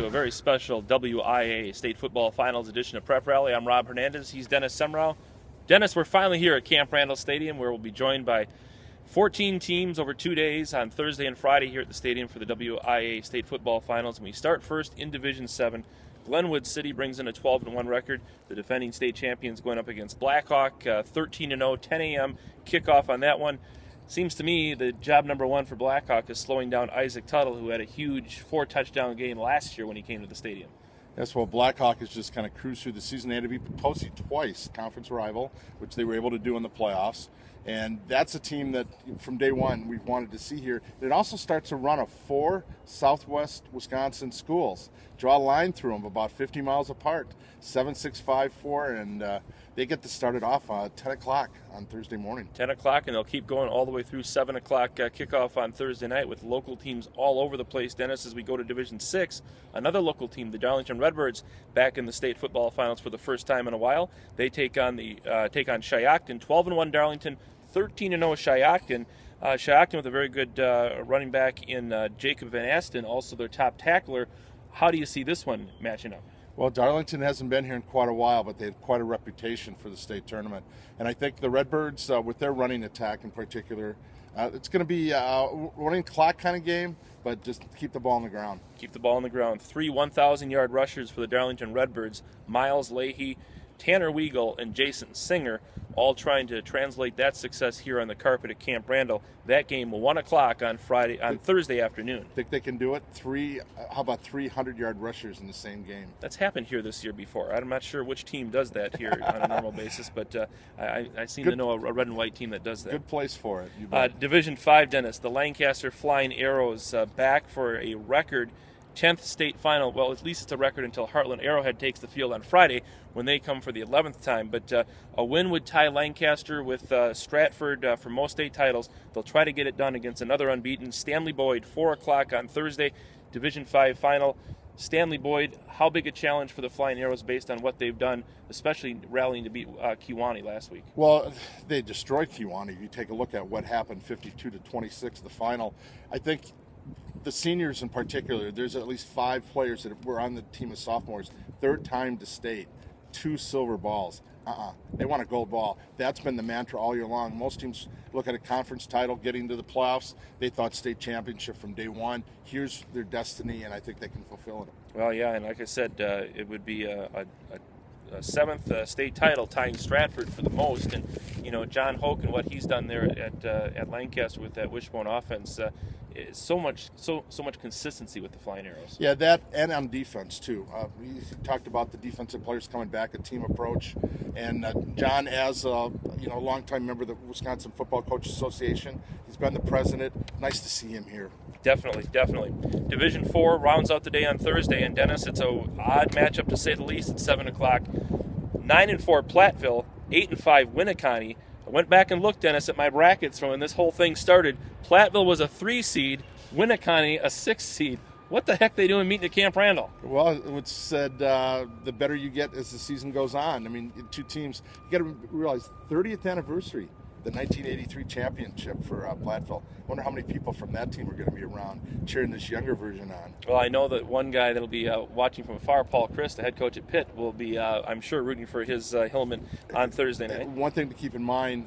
a very special WIAA State Football Finals edition of Prep Rally. I'm Rob Hernandez. He's Dennis Semrau. Dennis, we're finally here at Camp Randall Stadium, where we'll be joined by 14 teams over 2 days on Thursday and Friday here at the stadium for the WIAA State Football Finals. And we start first in Division 7. Glenwood City brings in a 12-1 record. The defending state champions going up against Blackhawk, 13-0, 10 a.m. kickoff on that one. Seems to me the job number one for Blackhawk is slowing down Isaac Tuttle, who had a huge 4-touchdown game last year when he came to the stadium. Yes, well, Blackhawk has just kind of cruised through the season. They had to beat Potosi twice, conference rival, which they were able to do in the playoffs. And that's a team that, from day one, we've wanted to see here. It also starts a run of 4 southwest Wisconsin schools. Draw a line through them about 50 miles apart, 7, 6, 5, 4, and they get to start it off at 10 o'clock on Thursday morning. 10 o'clock, and they'll keep going all the way through 7 o'clock kickoff on Thursday night with local teams all over the place. Dennis, as we go to Division 6, another local team, the Darlington Redbirds, back in the state football finals for the first time in a while. They take on Shiocton, 12-1 Darlington, 13-0 Shiocton. Shiocton with a very good running back in Jacob Van Asten, also their top tackler. How do you see this one matching up? Well, Darlington hasn't been here in quite a while, but they had quite a reputation for the state tournament. And I think the Redbirds, with their running attack in particular, it's going to be a running clock kind of game, but just keep the ball on the ground. Keep the ball on the ground. 3 1,000-yard rushers for the Darlington Redbirds. Miles Leahy, Tanner Weigel, and Jason Singer, all trying to translate that success here on the carpet at Camp Randall. That game 1 o'clock on Thursday afternoon. Think they can do it? How about 300-yard rushers in the same game? That's happened here this year before. I'm not sure which team does that here on a normal basis, but I seem to know a red and white team that does that. Good place for it. Division 5, Dennis, the Lancaster Flying Arrows back for a record 10th state final. Well, at least it's a record until Heartland Arrowhead takes the field on Friday when they come for the 11th time. But a win would tie Lancaster with Stratford for most state titles. They'll try to get it done against another unbeaten Stanley Boyd, 4 o'clock on Thursday, Division 5 final. Stanley Boyd, how big a challenge for the Flying Arrows based on what they've done, especially rallying to beat Kewanee last week? Well, they destroyed Kewanee. If you take a look at what happened, 52-26, the final. I think the seniors in particular, there's at least 5 players that were on the team of sophomores, 3rd time to state, 2 silver balls. They want a gold ball. That's been the mantra all year long. Most teams look at a conference title, getting to the playoffs. They thought state championship from day one. Here's their destiny, and I think they can fulfill it. Well, yeah, and like I said, it would be a 7th state title, tying Stratford for the most. And John Hoke and what he's done there at Lancaster with that wishbone offense, so much consistency with the Flying Arrows. Yeah, that and on defense too. We talked about the defensive players coming back, a team approach, and John, as a longtime member of the Wisconsin Football Coaches Association, he's been the president. Nice to see him here. Definitely. Division 4 rounds out the day on Thursday, and Dennis, it's an odd matchup to say the least at 7 o'clock. 9-4 Platteville, 8-5 Winneconne. I went back and looked, Dennis, at my brackets from when this whole thing started. Platteville was a 3 seed, Winneconne a 6 seed. What the heck they doing meeting at Camp Randall? Well, it's said the better you get as the season goes on. I mean, 2 teams. You got to realize 30th anniversary, the 1983 championship for Platteville. I wonder how many people from that team are going to be around cheering this younger version on. Well, I know that one guy that'll be watching from afar, Paul Christ, the head coach at Pitt, will be, I'm sure, rooting for his Hillman on Thursday night. One thing to keep in mind,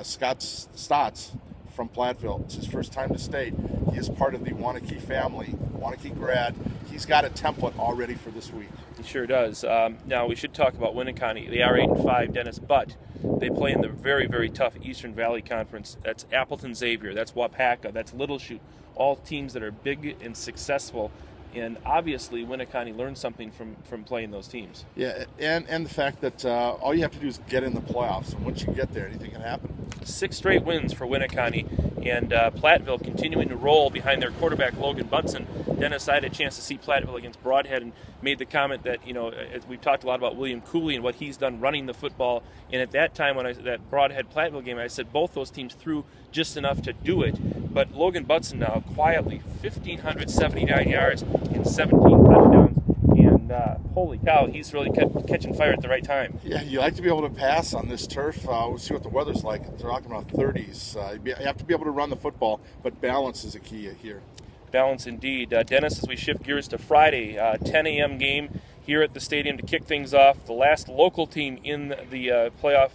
Scott Stotts from Platteville, it's his first time to state. He is part of the Wanakee family, Wanakee grad. He's got a template already for this week. He sure does. Now, we should talk about Winneconne. They are 8-5, Dennis, but they play in the very, very tough Eastern Valley Conference. That's Appleton Xavier, that's Wapaka, that's Little Chute, all teams that are big and successful. And obviously, Winneconne learned something from playing those teams. Yeah, and the fact that all you have to do is get in the playoffs, and once you get there, anything can happen. 6 straight wins for Winneconne, and Platteville continuing to roll behind their quarterback Logan Bunson. Dennis, I had a chance to see Platteville against Broadhead and made the comment that, we've talked a lot about William Cooley and what he's done running the football. And at that time, when that Broadhead Platteville game, I said both those teams threw just enough to do it. But Logan Bunson now quietly 1,579 yards and 17 touchdowns. And holy cow, he's really catching fire at the right time. Yeah, you like to be able to pass on this turf. We'll see what the weather's like. They're talking about 30s. You have to be able to run the football, but balance is a key here. Balance indeed. Dennis, as we shift gears to Friday, 10 a.m. game here at the stadium to kick things off. The last local team in the playoff,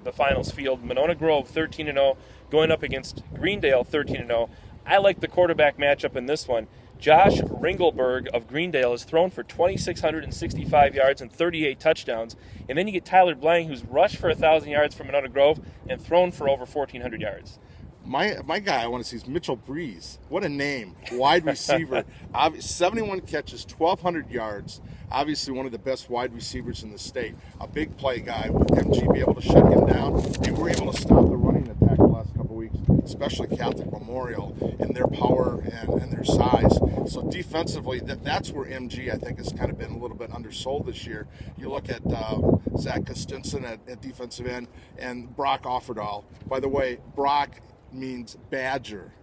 the finals field, Monona Grove 13-0, going up against Greendale 13-0. I like the quarterback matchup in this one. Josh Ringelberg of Greendale has thrown for 2,665 yards and 38 touchdowns. And then you get Tyler Blank, who's rushed for 1,000 yards from Monona Grove and thrown for over 1,400 yards. My guy I want to see is Mitchell Breeze. What a name. Wide receiver. 71 catches, 1,200 yards. Obviously one of the best wide receivers in the state. A big play guy. Will MG be able to shut him down? They were able to stop the running attack the last couple of weeks, especially Catholic Memorial, and their power and their size. So defensively, that's where MG, I think, has kind of been a little bit undersold this year. You look at Zach Kostinson at defensive end and Brock Offerdahl. By the way, Brock means badger,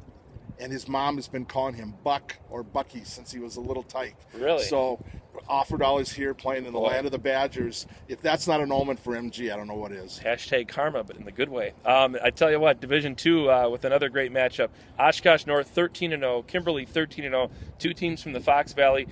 and his mom has been calling him Buck or Bucky since he was a little tyke. Really? So Offerdahl is here playing in the land of the Badgers. If that's not an omen for MG, I don't know what is. Hashtag karma, but in the good way. I tell you what, Division II with another great matchup. Oshkosh North 13-0, Kimberly 13-0, two teams from the Fox Valley.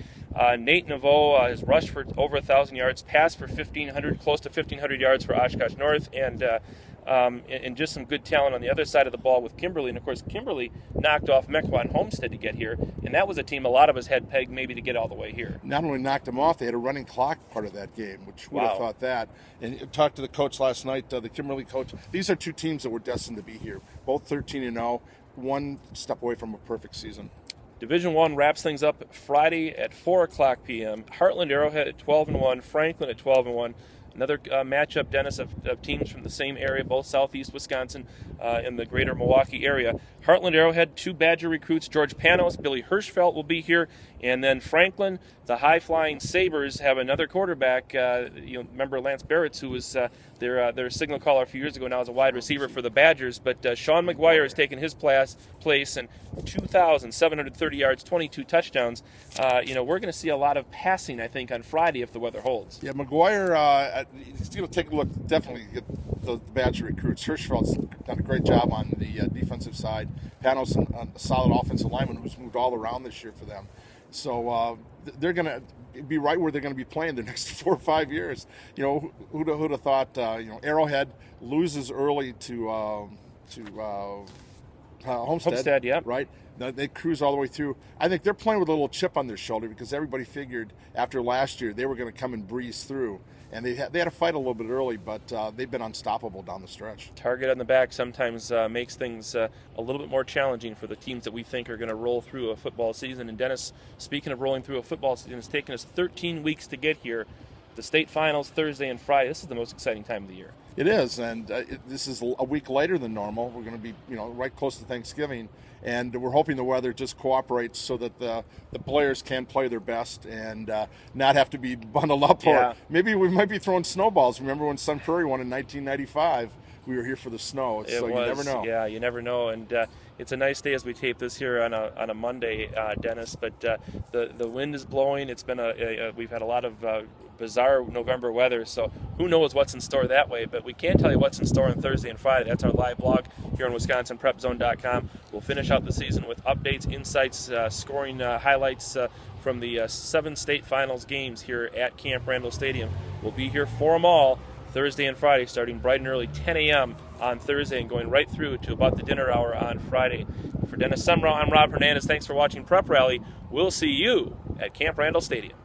Nate Naveau has rushed for over 1,000 yards, passed for 1,500, close to 1,500 yards for Oshkosh North, and just some good talent on the other side of the ball with Kimberly. And, of course, Kimberly knocked off Mequon Homestead to get here, and that was a team a lot of us had pegged maybe to get all the way here. Not only knocked them off, they had a running clock part of that game, which would have thought that. And talked to the coach last night, the Kimberly coach. These are two teams that were destined to be here, both 13-0, one step away from a perfect season. Division I wraps things up Friday at 4 o'clock p.m. Heartland Arrowhead at 12-1, Franklin at 12-1. Another matchup, Dennis, of teams from the same area, both southeast Wisconsin in the greater Milwaukee area. Heartland Arrowhead, two Badger recruits, George Panos, Billy Hirschfeld will be here. And then Franklin, the high-flying Sabres, have another quarterback. Remember Lance Barretts, who was their signal caller a few years ago, now as a wide receiver for the Badgers. But Sean McGuire has taken his place, and 2,730 yards, 22 touchdowns. We're going to see a lot of passing, I think, on Friday if the weather holds. Yeah, McGuire, he's going to take a look, definitely get the Badger recruits. Hirschfeld's done a great job on the defensive side. Panos, a solid offensive lineman who's moved all around this year for them. So they're going to be right where they're going to be playing the next 4 or 5 years. Who'd have thought? Arrowhead loses early to Homestead. Yeah. Right. They cruise all the way through. I think they're playing with a little chip on their shoulder because everybody figured after last year they were going to come and breeze through. And they had to fight a little bit early, but they've been unstoppable down the stretch. Target on the back sometimes makes things a little bit more challenging for the teams that we think are going to roll through a football season. And Dennis, speaking of rolling through a football season, it's taken us 13 weeks to get here. The state finals Thursday and Friday. This is the most exciting time of the year. It is, and this is a week later than normal. We're going to be, right close to Thanksgiving, and we're hoping the weather just cooperates so that the players can play their best and not have to be bundled up. Yeah. Or maybe we might be throwing snowballs. Remember when Sun Prairie won in 1995? We were here for the snow, so you never know. Yeah, you never know, and it's a nice day as we tape this here on a Monday, Dennis. But the wind is blowing. It's been we've had a lot of bizarre November weather, so who knows what's in store that way. But we can tell you what's in store on Thursday and Friday. That's our live blog here on WisconsinPrepZone.com. We'll finish out the season with updates, insights, scoring highlights from the 7 state finals games here at Camp Randall Stadium. We'll be here for them all Thursday and Friday, starting bright and early, 10 a.m. on Thursday and going right through to about the dinner hour on Friday. For Dennis Sumrow, I'm Rob Hernandez. Thanks for watching Prep Rally. We'll see you at Camp Randall Stadium.